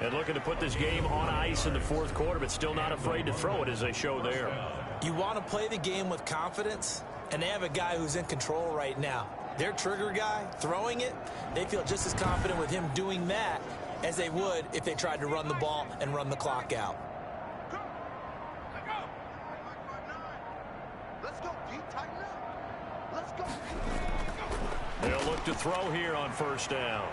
And looking to put this game on ice in the 4th quarter, but still not afraid to throw it as they show there. You want to play the game with confidence, and they have a guy who's in control right now. Their trigger guy, throwing it, they feel just as confident with him doing that as they would if they tried to run the ball and run the clock out. They'll look to throw here on 1st down.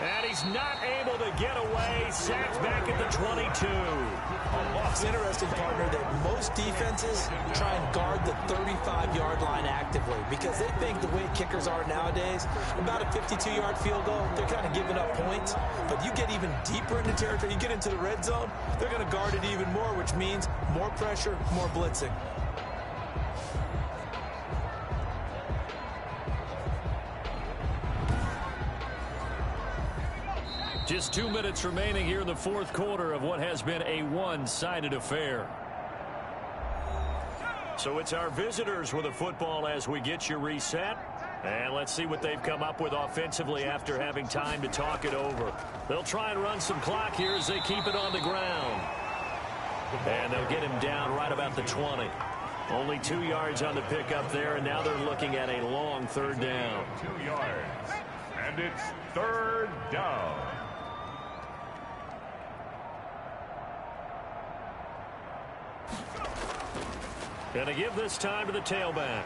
And he's not able to get away. Sacked back at the 22. It's interesting, partner, that most defenses try and guard the 35-yard line actively because they think the way kickers are nowadays, about a 52-yard field goal, they're kind of giving up points. But you get even deeper into territory, you get into the red zone, they're going to guard it even more, which means more pressure, more blitzing. Just 2 minutes remaining here in the fourth quarter of what has been a one-sided affair. So it's our visitors with the football as we get you reset. And let's see what they've come up with offensively after having time to talk it over. They'll try and run some clock here as they keep it on the ground. And they'll get him down right about the 20. Only 2 yards on the pickup there, and now they're looking at a long third down. 2 yards. And it's third down. Gonna give this time to the tailback.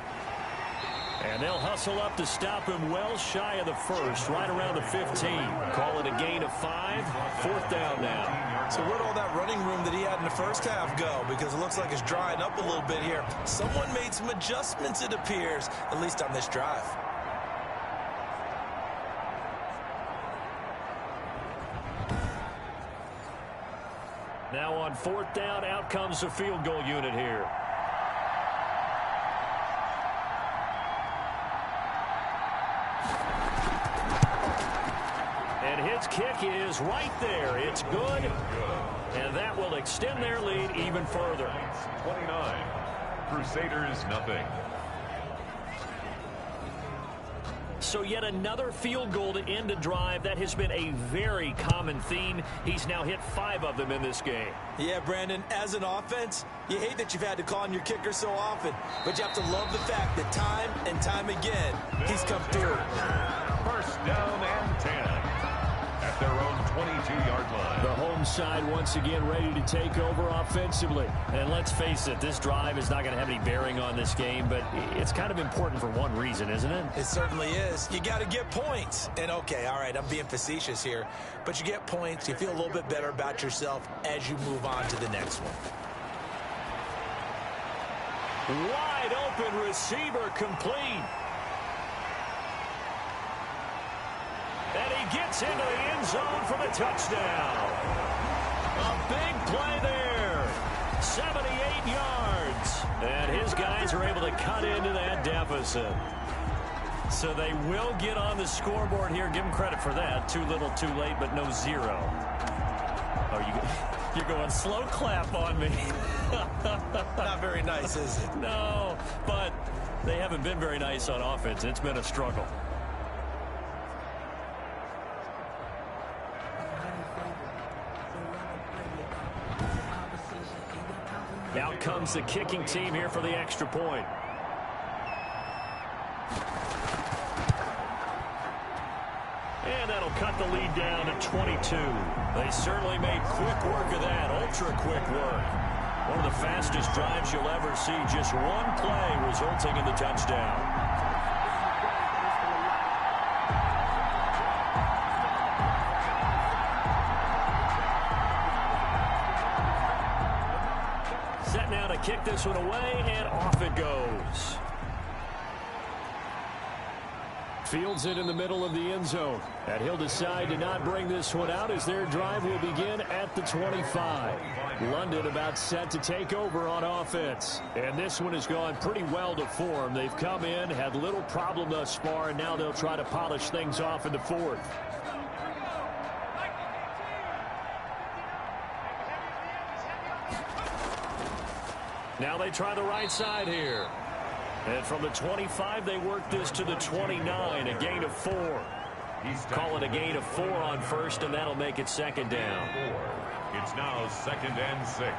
And they'll hustle up to stop him well shy of the first, right around the 15. Call it a gain of 5. Fourth down now. So where'd all that running room that he had in the first half go? Because it looks like it's drying up a little bit here. Someone made some adjustments, it appears, at least on this drive. Now on fourth down, out comes the field goal unit here. And his kick is right there. It's good. And that will extend their lead even further. 29. Crusaders, nothing. So yet another field goal to end a drive. That has been a very common theme. He's now hit 5 of them in this game. Yeah, Brandon, as an offense, you hate that you've had to call on your kicker so often, but you have to love the fact that time and time again, he's come through. First down and 10. At their own 22-yard line. The home side once again ready to take over offensively. And let's face it, this drive is not going to have any bearing on this game, but it's kind of important for one reason, isn't it? It certainly is. You got to get points. And okay, all right, I'm being facetious here, but you get points, you feel a little bit better about yourself as you move on to the next one. Wide open receiver complete. And he gets into the end zone for the touchdown. A big play there. 78 yards. And his guys are able to cut into that deficit. So they will get on the scoreboard here. Give them credit for that. Too little, too late, but no 0. Oh, you're going slow clap on me. Not very nice, is it? No, but they haven't been very nice on offense. It's been a struggle. Out comes the kicking team here for the extra point. And that'll cut the lead down to 22. They certainly made quick work of that, ultra quick work. One of the fastest drives you'll ever see. Just one play resulting in the touchdown. Set now to kick this one away, and off it goes. Fields it in the middle of the end zone. And he'll decide to not bring this one out as their drive will begin at the 25. London about set to take over on offense. And this one has gone pretty well to form. They've come in, had little problem thus far, and now they'll try to polish things off in the fourth. Now they try the right side here. And from the 25, they work this to the 29, a gain of 4. Call it a gain of 4 on first, and that'll make it second down. It's now 2nd and 6.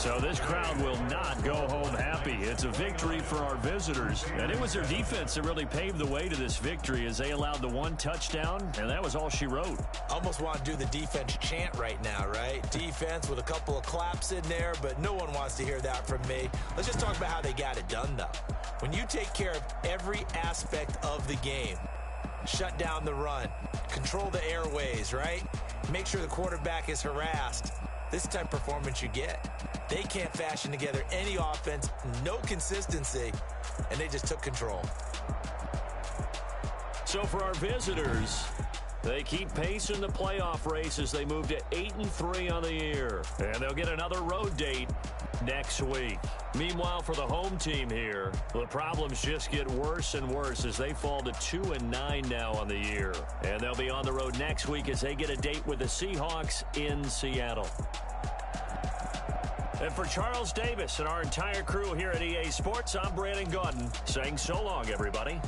So this crowd will not go home happy. It's a victory for our visitors. And it was their defense that really paved the way to this victory as they allowed the one touchdown, and that was all she wrote. Almost want to do the defense chant right now, right? Defense with a couple of claps in there, but no one wants to hear that from me. Let's just talk about how they got it done, though. When you take care of every aspect of the game, shut down the run, control the airways, right? Make sure the quarterback is harassed. This type of performance you get. They can't fashion together any offense, no consistency, and they just took control. So for our visitors, they keep pace in the playoff race as they move to 8-3 on the year. And they'll get another road date next week. Meanwhile, for the home team here, the problems just get worse and worse as they fall to 2-9 now on the year. And they'll be on the road next week as they get a date with the Seahawks in Seattle. And for Charles Davis and our entire crew here at EA Sports, I'm Brandon Gaudin saying so long, everybody.